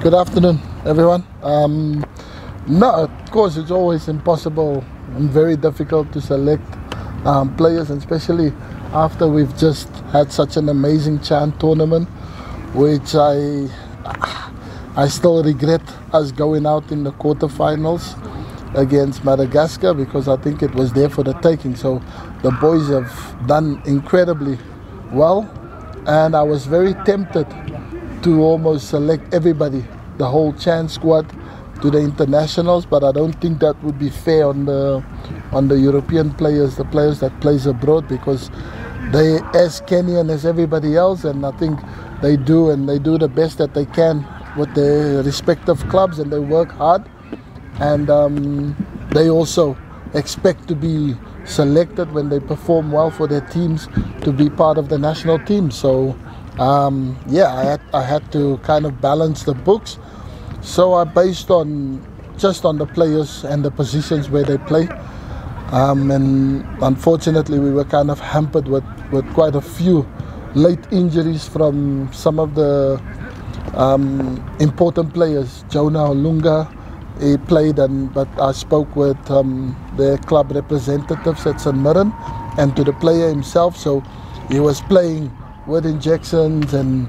Good afternoon, everyone. No, of course, it's always impossible and very difficult to select players, and especially after we've just had such an amazing CHAN tournament, which I still regret us going out in the quarterfinals against Madagascar, because I think it was there for the taking. So the boys have done incredibly well, and I was very tempted to almost select everybody, the whole CHAN squad, to the internationals, but I don't think that would be fair on the European players, the players that plays abroad, because they as Kenyan as everybody else, and I think they do the best that they can with their respective clubs, and they work hard, and they also expect to be selected when they perform well for their teams to be part of the national team. So yeah, I had to kind of balance the books. So I based on just on the players and the positions where they play. And unfortunately, we were kind of hampered with quite a few late injuries from some of the important players. Jonah Olunga, he played, but I spoke with their club representatives at St. Mirren and to the player himself. So he was playing with injections and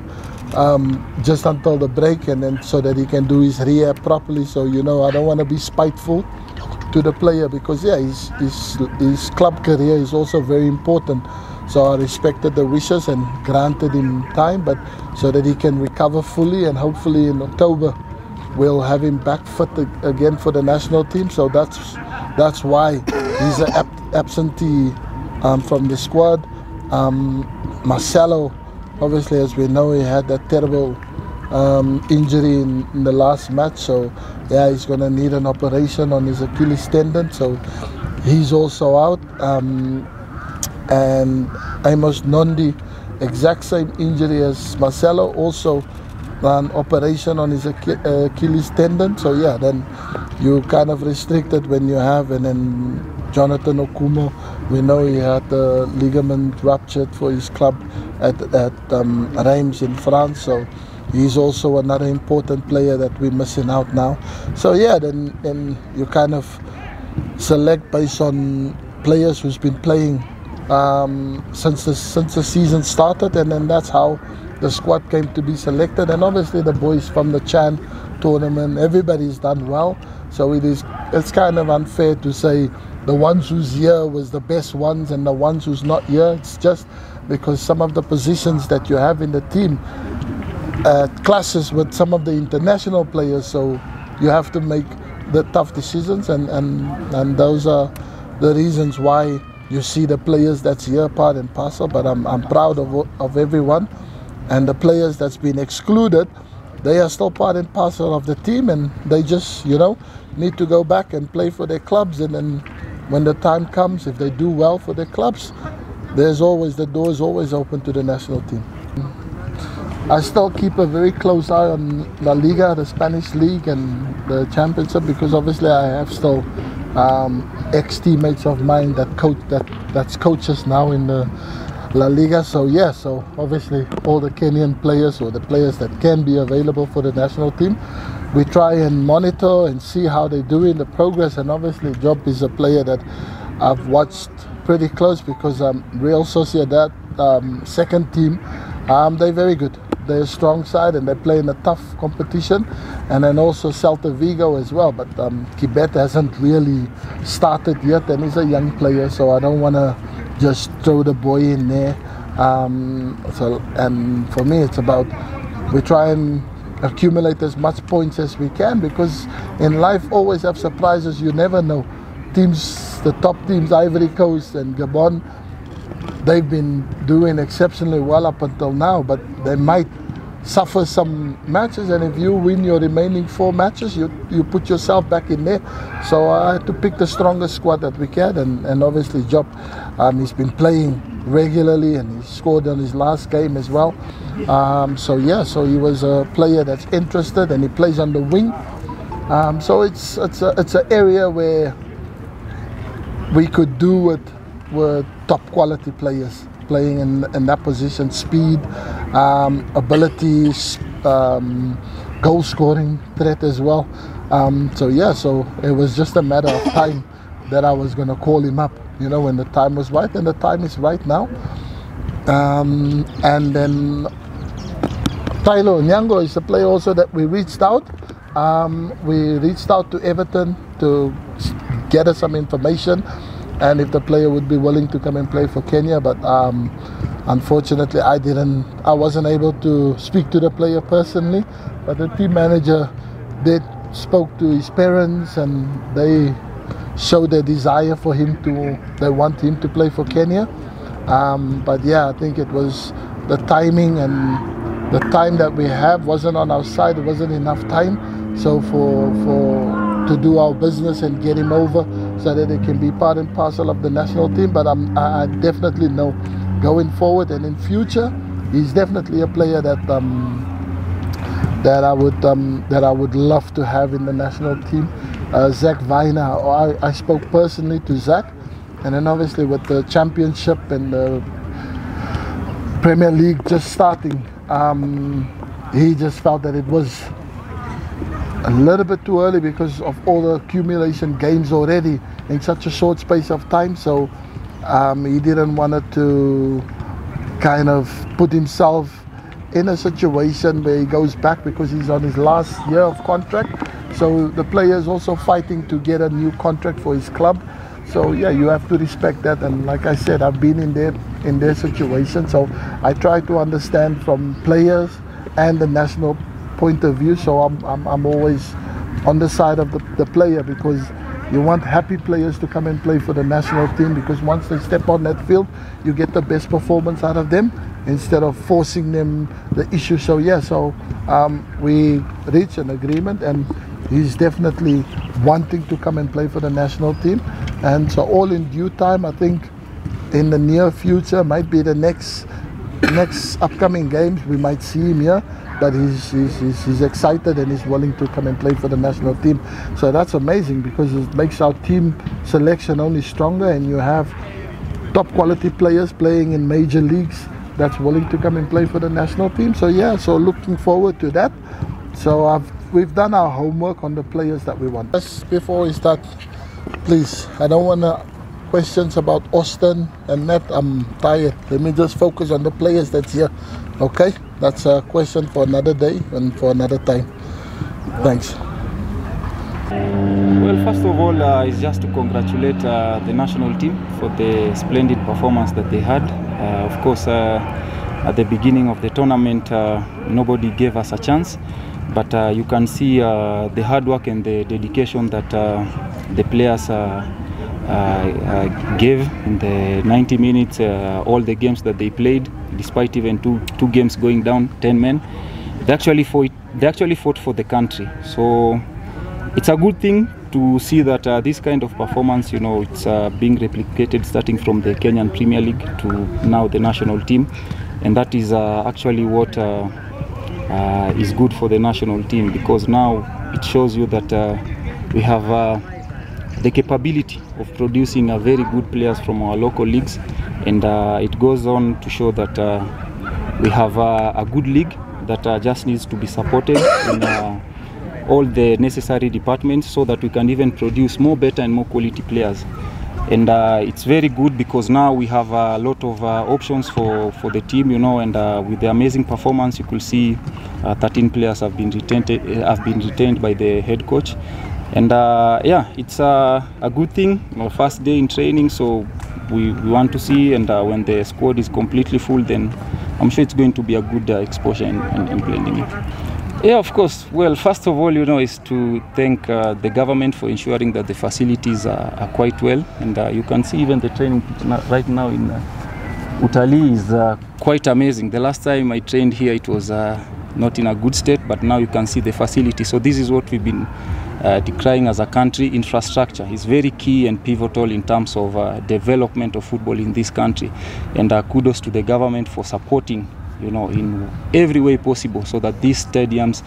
just until the break, and then so that he can do his rehab properly. So, you know, I don't want to be spiteful to the player, because yeah, his club career is also very important. So I respected the wishes and granted him time, but so that he can recover fully, and hopefully in October we'll have him back fit again for the national team. So that's why he's an absentee from the squad. Marcelo, obviously, as we know, he had that terrible injury in the last match, so yeah, he's going to need an operation on his Achilles tendon, so he's also out. And Amos Nondi, exact same injury as Marcelo, also an operation on his Achilles tendon. So yeah, then you kind of restricted when you have. And then Jonathan Okumo, we know he had the ligament ruptured for his club at Reims in France, so he's also another important player that we're missing out now. So yeah, then you kind of select based on players who's been playing since the season started, and then that's how the squad came to be selected. And obviously the boys from the CHAN tournament, everybody's done well, so it's kind of unfair to say the ones who's here was the best ones and the ones who's not here. It's just because some of the positions that you have in the team clashes with some of the international players, so you have to make the tough decisions, and those are the reasons why you see the players that's here part and parcel. But I'm proud of everyone, and the players that's been excluded, they are still part and parcel of the team, and they just, you know, need to go back and play for their clubs. And then when the time comes, if they do well for their clubs, the door is always open to the national team. I still keep a very close eye on La Liga, the Spanish league, and the championship, because obviously I have still ex-teammates of mine that's coaches now in the La Liga. So yeah, so obviously all the Kenyan players, or the players that can be available for the national team, we try and monitor and see how they do in the progress. And obviously Job is a player that I've watched pretty close, because Real Sociedad second team, they're very good. They're a strong side, and they play in a tough competition. And then also Celta Vigo as well, but Kibet hasn't really started yet, and he's a young player, so I don't want to just throw the boy in there. And for me, it's about, we try and accumulate as much points as we can, because in life always have surprises. You never know. Teams, the top teams, Ivory Coast and Gabon, they've been doing exceptionally well up until now, but they might suffer some matches, and if you win your remaining 4 matches, you put yourself back in there. So I had to pick the strongest squad that we can, and obviously Job, he's been playing regularly, and he scored on his last game as well. So yeah, so he was a player that's interested, and he plays on the wing. So it's an area where we could do with top quality players playing in that position. Speed, ability, goal scoring threat as well. So yeah, so it was just a matter of time that I was going to call him up, you know, when the time was right, and the time is right now. And then Tylo Nyango is a player also that we reached out. We reached out to Everton to get us some information and if the player would be willing to come and play for Kenya, but unfortunately I wasn't able to speak to the player personally, but the team manager did spoke to his parents and they showed their desire for him they want him to play for Kenya. But yeah, I think it was the timing and the time that we have wasn't on our side. It wasn't enough time, so to do our business and get him over so that he can be part and parcel of the national team. But I definitely know going forward and in future, he's definitely a player that I would love to have in the national team. Zach Viner, I spoke personally to Zach, and then obviously with the championship and the Premier League just starting, he just felt that it was a little bit too early because of all the accumulation games already in such a short space of time. So he didn't want to kind of put himself in a situation where he goes back because he's on his last year of contract. So the player is also fighting to get a new contract for his club. So yeah, you have to respect that. And like I said, I've been in their situation. So I try to understand from players and the national point of view. So I'm always on the side of the player, because you want happy players to come and play for the national team, because once they step on that field, you get the best performance out of them instead of forcing them the issue. So yeah, so we reached an agreement and he's definitely wanting to come and play for the national team. And so all in due time, I think in the near future, might be the next upcoming games, we might see him here. But he's excited and he's willing to come and play for the national team. So that's amazing, because it makes our team selection only stronger, and you have top quality players playing in major leagues that's willing to come and play for the national team. So yeah, so looking forward to that. So we've done our homework on the players that we want. Just before we start, please, I don't want to questions about Austin and Matt. I'm tired. Let me just focus on the players that's here. Okay, that's a question for another day and for another time. Thanks. Well, first of all, it's just to congratulate the national team for the splendid performance that they had. Of course, at the beginning of the tournament, nobody gave us a chance, but you can see the hard work and the dedication that the players gave in the 90 minutes, all the games that they played, despite even two games going down 10 men. They actually fought for the country. So it's a good thing to see that this kind of performance, you know, it's being replicated starting from the Kenyan Premier League to now the national team, and that is actually what is good for the national team, because now it shows you that we have the capability of producing very good players from our local leagues, and it goes on to show that we have a good league that just needs to be supported in all the necessary departments, so that we can even produce more better and more quality players. And it's very good, because now we have a lot of options for the team, you know, and with the amazing performance, you could see 13 players have been retained by the head coach. And yeah, it's a good thing. Our first day in training, so we want to see, and when the squad is completely full, then I'm sure it's going to be a good exposure and blending it. Yeah, of course. Well, first of all, you know, is to thank the government for ensuring that the facilities are quite well, and you can see even the training right now in Utalii is quite amazing. The last time I trained here, it was not in a good state, but now you can see the facility. So this is what we've been decrying as a country. Infrastructure is very key and pivotal in terms of development of football in this country, and kudos to the government for supporting, you know, in every way possible, so that these stadiums,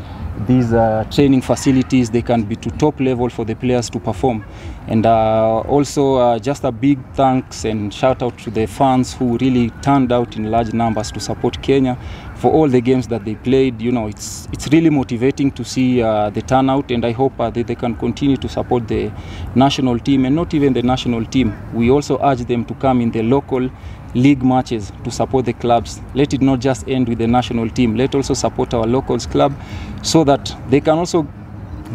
these training facilities, they can be to top level for the players to perform. And also just a big thanks and shout out to the fans who really turned out in large numbers to support Kenya for all the games that they played. You know, it's really motivating to see the turnout, and I hope that they can continue to support the national team, and not even the national team. We also urge them to come in the local league matches to support the clubs. Let it not just end with the national team. Let also support our locals club, so that they can also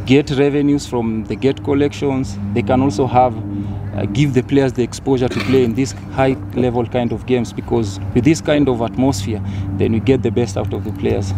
get revenues from the gate collections. They can also have give the players the exposure to play in this high level kind of games, because with this kind of atmosphere, then we get the best out of the players.